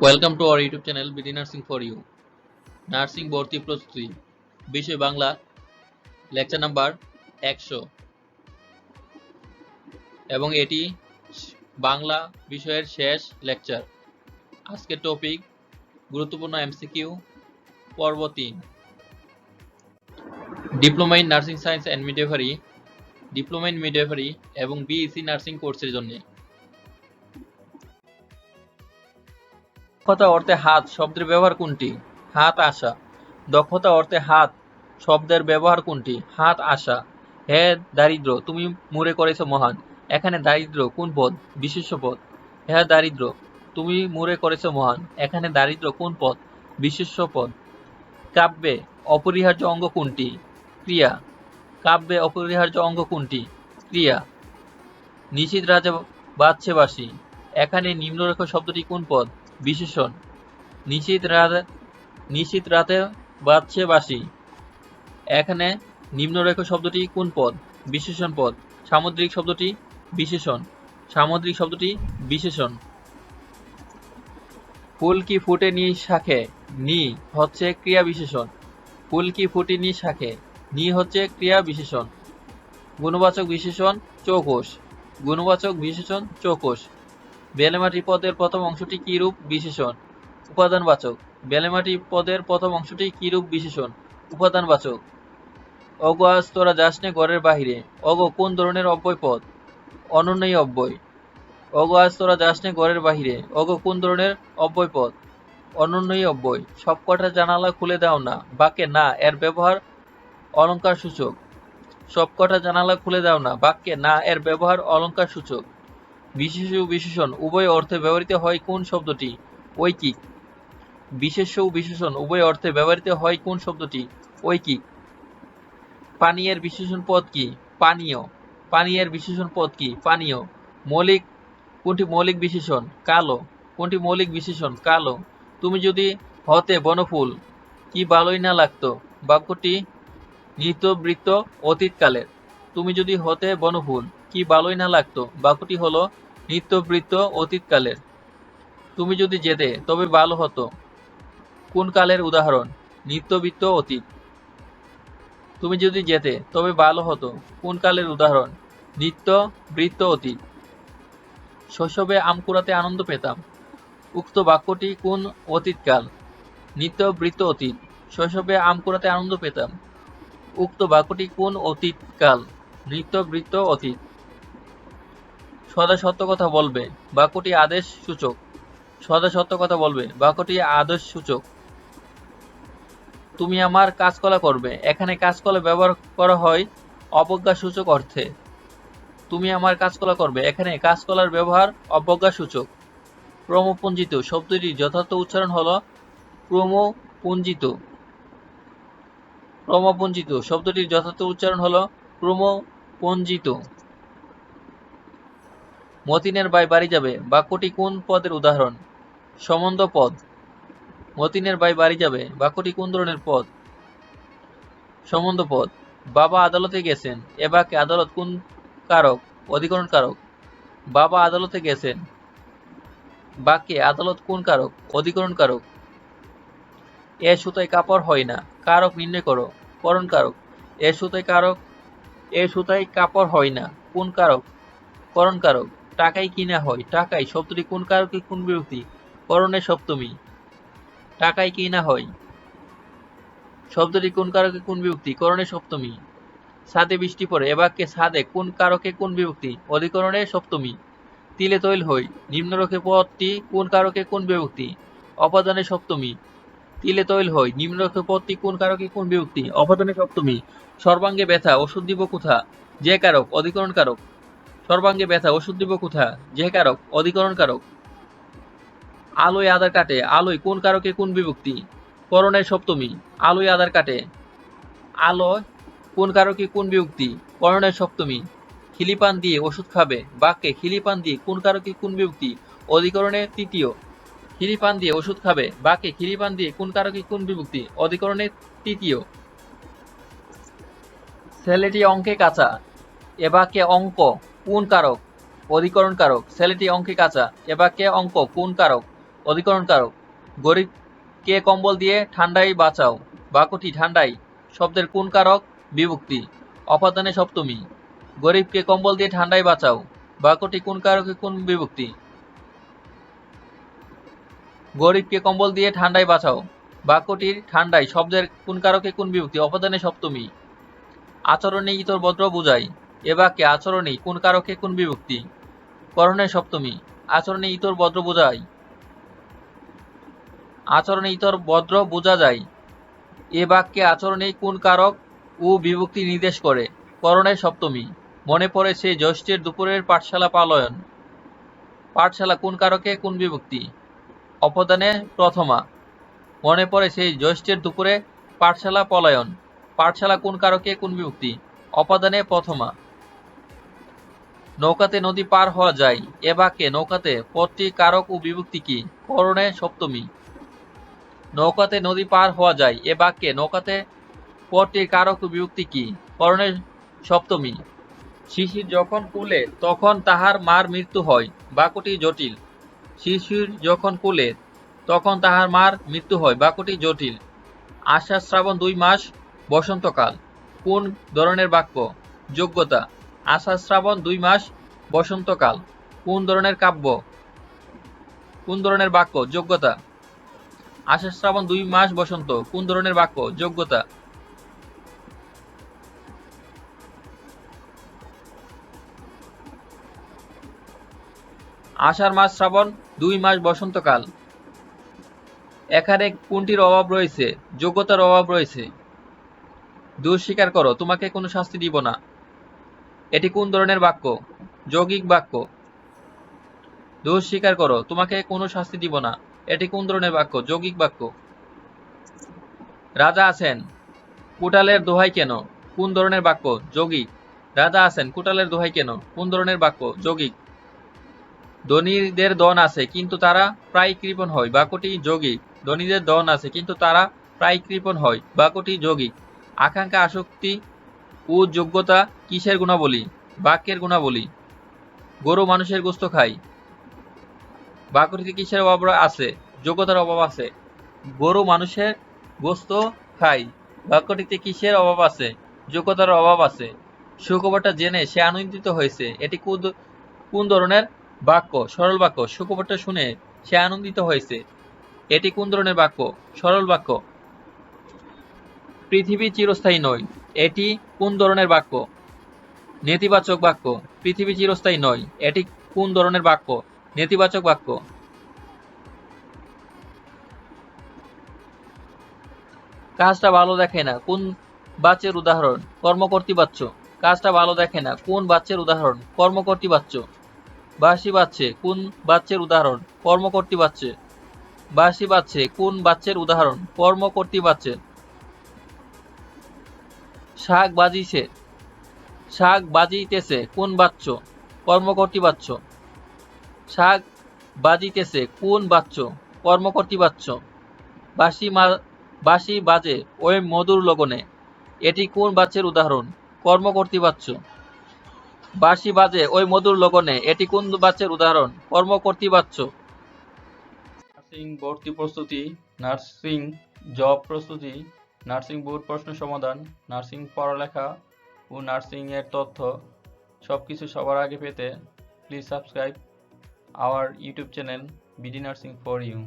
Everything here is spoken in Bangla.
Welcome to our YouTube channel BD Narsing for you. Narsing Vorti Prostuti বিষয় বাংলা লেকচার নাম্বার 100 এবং এটি বাংলা বিষয়ের শেষ লেকচার। আজকের টপিক গুরুত্বপূর্ণ এমসিকিউ পর্ব 3। Diploma in nursing science and midwifery, diploma in midwifery এবং বিএসসি নার্সিং কোর্সের জন্য। দক্ষতা অর্থে হাত শব্দের ব্যবহার কোনটি? হাত আসা। দক্ষতা অর্থে হাত শব্দের ব্যবহার কোনটি? হাত আসা। হে দারিদ্র, তুমি মুড়ে করেছ মহান। এখানে দারিদ্র কোন পদ? বিশেষ্য পদ। হে দারিদ্র, তুমি মুড়ে করেছ মহান। এখানে দারিদ্র কোন পদ? বিশেষ্য পদ। কাব্যে অপরিহার্য অঙ্গ কোনটি? ক্রিয়া। কাব্যে অপরিহার্য অঙ্গ কোনটি? ক্রিয়া। নিশীথ রাজা বাজছে বাঁশি। এখানে নিম্নরেখ শব্দটি কোন পদ? বিশেষণ। নিশীথ রাতে বাজছে বাঁশি। এখানে নিম্নরেখ শব্দটি কোন পদ? বিশেষণ পদ। সামুদ্রিক শব্দটি বিশেষণ। সামুদ্রিক শব্দটি বিশেষণ। ফুল কি ফুটে নি শাখে? নি হচ্ছে ক্রিয়া বিশেষণ। ফুল কি ফুটে নি শাখে? নি হচ্ছে ক্রিয়া বিশেষণ। গুণবাচক বিশেষণ চৌকস। গুণবাচক বিশেষণ চৌকস। বেলেমাটি পদের প্রথম অংশটি কি রূপ বিশেষণ? উপাদানবাচক। বেলেমাটি পদের প্রথম অংশটি কি রূপ বিশেষণ? উপাদানবাচক। অগো আজ তোরা যাসনে ঘরের বাহিরে। অগো কোন ধরনের অব্যয় পদ? অনন্যই অব্যয়। অগো আজ তোরা যাসনে ঘরের বাহিরে। অগো কোন ধরনের অব্যয় পদ? অনন্যই অব্যয়। সবকটা জানালা খুলে দাও না। বাক্যে না এর ব্যবহার অলংকার সূচক। সবকটা জানালা খুলে দাও না। বাক্যে না এর ব্যবহার অলংকার সূচক। বিশেষ্য ও বিশেষণ উভয় অর্থে ব্যবহৃত হয় কোন শব্দটি? ঐকিক। বিশেষ্য ও বিশেষণ উভয় অর্থে ব্যবহৃত হয় কোন শব্দটি? ঐকিক। পানীয়ের বিশেষণ পদ কি? পানীয়। পানীয়ের বিশেষণ পদ কি? পানীয়। মৌলিক কোনটি মৌলিক বিশেষণ? কালো। কোনটি মৌলিক বিশেষণ? কালো। তুমি যদি হতে বনফুল কি ভালোই না লাগতো। বাক্যটি নিত্যবৃত্ত অতীতকালের। তুমি যদি হতে বনফুল কি ভালোই না লাগতো। বাক্যটি হলো নিত্যবৃত্ত অতীতকালের। তুমি যদি যেতে তবে ভালো হতো কোন কালের উদাহরণ? নিত্যবৃত্ত অতীত। তুমি যদি যেতে তবে ভালো হতো কোন কালের উদাহরণ? নিত্যবৃত্ত অতীত। শৈশবে আম কুড়াতে আনন্দ পেতাম। উক্ত বাক্যটি কোন অতীতকাল? নিত্যবৃত্ত অতীত। শৈশবে আম কুড়াতে আনন্দ পেতাম। উক্ত বাক্যটি কোন অতীতকাল? নিত্যবৃত্ত অতীত। সদা সত্য কথা বলবে। বাক্যটি আদেশ সূচক। সদা সত্য কথা বলবে। বাক্যটি আদেশ সূচক। তুমি আমার কাজকলা করবে। এখানে কাজকলা ব্যবহার করা হয় অবজ্ঞা সূচক অর্থে। তুমি আমার কাজকলা করবে। এখানে কাজকলার ব্যবহার অবজ্ঞা সূচক। ক্রমপুঞ্জিত শব্দটির যথার্থ উচ্চারণ হলো ক্রমপুঞ্জিত। ক্রমপুঞ্জিত শব্দটির যথার্থ উচ্চারণ হলো ক্রমপুঞ্জিত। মতিনের ভাই বাড়ি যাবে। বাক্যটি কোন পদের উদাহরণ? সম্বন্ধ পদ। মতিনের ভাই বাড়ি যাবে। বাক্যটি কোন ধরনের পদ? সম্বন্ধ পদ। বাবা আদালতে গেছেন। এ বাক্যে আদালত কোন কারক? অধিকরণ কারক। বাবা আদালতে গেছেন। বাক্যে আদালত কোন কারক? অধিকরণ কারক। এ সুতায় কাপড় হয় না। কারক নির্ণয় করো। করণ কারক। এ সুতায় কাপড় হয় না। কোন কারক? করণ কারক। টাকায় কিনা হয়। টাকায় শব্দটি কোন কারকে কোন বিভক্তি? করণের সপ্তমী। টাকায় কিনা হয় শব্দটি কোন কারকে কোন বিভক্তি? করণের সপ্তমী। ছাদে বৃষ্টি পড়ে। এ বাক্যে ছাদে কোন কারকে কোন বিভক্তি? অধিকরণের সপ্তমী। তিলে তৈল হই। নিম্নরেখে পদটি কোন কারকে কোন বিভক্তি? অপাদানের সপ্তমী। তিলে তৈল হই। নিম্নরেখে পদটি কোন কারকে কোন বিভক্তি? অপাদানের সপ্তমী। সর্বাঙ্গে ব্যথা ওষুধ দিব কোথা? যে কারক অধিকরণ কারক। সর্বাঙ্গে ব্যথা ওষুধ দিব কোথা? যে কারক অধিকরণ কারক। আলোয় আধার কাটে। আলোয় কোন কারকে কোন বিভক্তি? করণের সপ্তমী। আলোয় আধার কাটে। আলোয় কোন কারকে কোন বিভক্তি? করণের সপ্তমী। খিলিপান দিয়ে ওষুধ খাবে। বাক্যে খিলিপান দিয়ে কোন কারকে কোন বিভক্তি? অধিকরণের তৃতীয়। খিলিপান দিয়ে ওষুধ খাবে। বাক্যে খিলিপান দিয়ে কোন কারকে কোন বিভক্তি? অধিকরণের তৃতীয়। ছেলেটি অঙ্কে কাঁচা। এ বাক্যে অঙ্ক কোন কারক? অধিকরণ কারক। ছেলেটি অঙ্কে কাঁচা। এ বাক্যে অঙ্ক কোন কারক? অধিকরণ কারক। গরিবকে কম্বল দিয়ে ঠান্ডায় বাঁচাও। বাক্যটি ঠান্ডায় শব্দের কোন কারক বিভক্তি? অপাদানে সপ্তমী। গরিবকে কম্বল দিয়ে ঠান্ডায় বাঁচাও। বাক্যটি কোন কারকে কোন বিভক্তি? গরিবকে কম্বল দিয়ে ঠান্ডায় বাঁচাও। বাক্যটির ঠান্ডায় শব্দের কোন কারকে কোন বিভক্তি? অপাদানে সপ্তমী। আচরণে ইতর ভদ্র বোঝায়। এ বাক্যে আচরণে কোন কারকে কোন বিভক্তি? করণে সপ্তমী। আচরণে ইতর ভদ্র বোঝায়। আচরণে ইতর ভদ্র বোঝা যায়। এ বাক্যে আচরণে কোন কারক ও বিভক্তি নির্দেশ করে? করণে সপ্তমী। মনে পড়ে সেই জ্যৈষ্ঠের দুপুরের পাঠশালা পালয়ন। পাঠশালা কোন কারকে কোন বিভক্তি? অপদানে প্রথমা। মনে পড়ে সেই জ্যৈষ্ঠের দুপুরে পাঠশালা পলায়ন। পাঠশালা কোন কারকে কোন বিভক্তি? অপাদানে প্রথমা। নৌকাতে নদী পার হওয়া যায়। এ বাক্যে নৌকাতে পদটি কারক ও বিভক্তি কি? করণে সপ্তমী। নৌকাতে নদী পার হওয়া যায়। এ বাক্যে নৌকাতে পদটির কারক ও বিভক্তি কি? করণে সপ্তমী। শিশির যখন কুলে তখন তাহার মার মৃত্যু হয়। বাক্যটি জটিল। শিশির যখন কুলে তখন তাহার মার মৃত্যু হয়। বাক্যটি জটিল। আষাঢ় শ্রাবণ 2 মাস বসন্তকাল। কোন ধরনের বাক্য? যোগ্যতা। আষাঢ় শ্রাবণ 2 মাস বসন্তকাল। কোন ধরনের কাব্য? কোন ধরনের বাক্য? যোগ্যতা। আষাঢ় শ্রাবণ 2 মাস বসন্ত। কোন ধরনের বাক্য? যোগ্যতা। আষাঢ় মাস শ্রাবণ 2 মাস বসন্তকাল। এখানে কোনটির অভাব রয়েছে? যোগ্যতার অভাব রয়েছে। দোষ স্বীকার করো, তোমাকে কোনো শাস্তি দিব না। এটি কোন ধরনের বাক্য? যৌগিক বাক্য। দোষ স্বীকার করো, তোমাকে কোনো শাস্তি দিব না। এটি কোন ধরনের বাক্য? যৌগিক বাক্য। রাজা আছেন, কোটালের দোহাই কেন? কোন ধরনের বাক্য? যৌগিক। রাজা আছেন, কোটালের দোহাই কেন? কোন ধরনের বাক্য? যৌগিক। ধনীদের ধন আছে কিন্তু তারা প্রায় কৃপণ হয়। বাক্যটি যৌগিক। ধনীদের ধন আছে কিন্তু তারা প্রায় কৃপণ হয়। বাক্যটি যৌগিক। আকাঙ্ক্ষা, আসক্তি ও যোগ্যতা কিসের গুণাবলী? বাক্যের গুণাবলী। গরু মানুষের গোস্ত খায়। বাক্যটিতে কিসের অভাব আছে? যোগ্যতার অভাব আছে। গরু মানুষের গোস্ত খায়। বাক্যটিতে কিসের অভাব আছে? যোগ্যতার অভাব আছে। সুখবরটা জেনে সে আনন্দিত হয়েছে। এটি কোন ধরনের বাক্য? সরল বাক্য। সুখবরটা শুনে সে আনন্দিত হয়েছে। এটি কোন ধরনের বাক্য? সরল বাক্য। পৃথিবী চিরস্থায়ী নয়। এটি কোন ধরনের বাক্য? নেতিবাচক বাক্য। পৃথিবী চিরস্থায়ী নয়। এটি কোন ধরনের বাক্য? নেতিবাচক বাক্য। কাজটা ভালো দেখে না কোন বাচ্যের উদাহরণ? কর্মকর্তৃবাচ্য। কাজটা ভালো দেখে না কোন বাচ্যের উদাহরণ? কর্মকর্তৃবাচ্য। বাঁশি বাজছে কোন বাচ্যের উদাহরণ? কর্মকর্তৃবাচ্য। বাঁশি বাজছে কোন বাচ্যের উদাহরণ? কর্মকর্তৃবাচ্যের। শাক বাজিছে, শাক বাজিতেছে কোন বাচ্য? কর্মকর্তৃবাচ্য। শাক বাজিতেছে কোন বাচ্য? কর্মকর্তৃবাচ্য। বাঁশি বাজে ওই মধুর লগনে। এটি কোন বাচ্যের উদাহরণ? কর্মকর্তৃবাচ্য। বাঁশি বাজে ওই মধুর লগনে। এটি কোন বাচ্যের উদাহরণ? কর্মকর্তৃবাচ্য। নার্সিং ভর্তি প্রস্তুতি, নার্সিং জব প্রস্তুতি, নার্সিং বোর্ড প্রশ্ন সমাধান, নার্সিং পড়ালেখা ও নার্সিং এর তথ্য সবকিছু সবার আগে পেতে please subscribe our YouTube channel BD nursing for you.